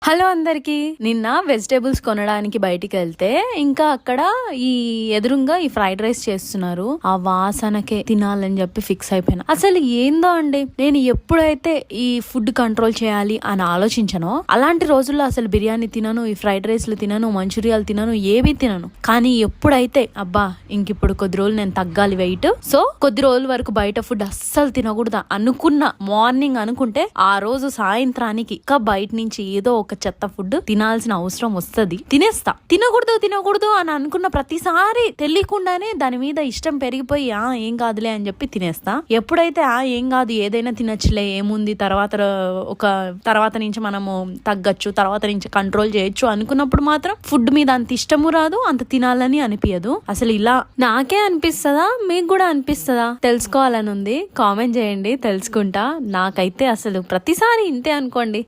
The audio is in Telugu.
హలో అందరికి. నిన్న వెజిటేబుల్స్ కొనడానికి బయటికి వెళ్తే ఇంకా అక్కడ ఈ ఎదురుగా ఈ ఫ్రైడ్ రైస్ చేస్తున్నారు. ఆ వాసనకే తినాలని చెప్పి ఫిక్స్ అయిపోయినా. అసలు ఏందో అండి, నేను ఎప్పుడైతే ఈ ఫుడ్ కంట్రోల్ చేయాలి అని ఆలోచించనో అలాంటి రోజుల్లో అసలు బిర్యానీ తినను, ఈ ఫ్రైడ్ రైస్లు తినను, మంచూరియాలు తినను, ఏవి తినను. కానీ ఎప్పుడైతే అబ్బా ఇంకిప్పుడు కొద్ది రోజులు నేను తగ్గాలి వెయిట్, సో కొద్ది రోజుల వరకు బయట ఫుడ్ అస్సలు తినకూడదా అనుకున్న మార్నింగ్ అనుకుంటే ఆ రోజు సాయంత్రానికి ఇంకా బయట నుంచి ఏదో ఒక చెత్త ఫుడ్ తినాల్సిన అవసరం వస్తుంది. తినకూడదు అని అనుకున్న ప్రతిసారి తెలియకుండానే దాని మీద ఇష్టం పెరిగిపోయి ఏం కాదులే అని చెప్పి తినేస్తా. ఎప్పుడైతే ఏం కాదు ఏదైనా తినచ్చులే ఏముంది, తర్వాత నుంచి మనము తగ్గచ్చు, తర్వాత నుంచి కంట్రోల్ చేయొచ్చు అనుకున్నప్పుడు మాత్రం ఫుడ్ మీద అంత ఇష్టము రాదు, అంత తినాలని అనిపించదు. అసలు ఇలా నాకే అనిపిస్తుందా, మీకు కూడా అనిపిస్తుందా తెలుసుకోవాలని ఉంది. కామెంట్ చేయండి, తెలుసుకుంటా. నాకైతే అసలు ప్రతిసారి ఇంతే అనుకోండి.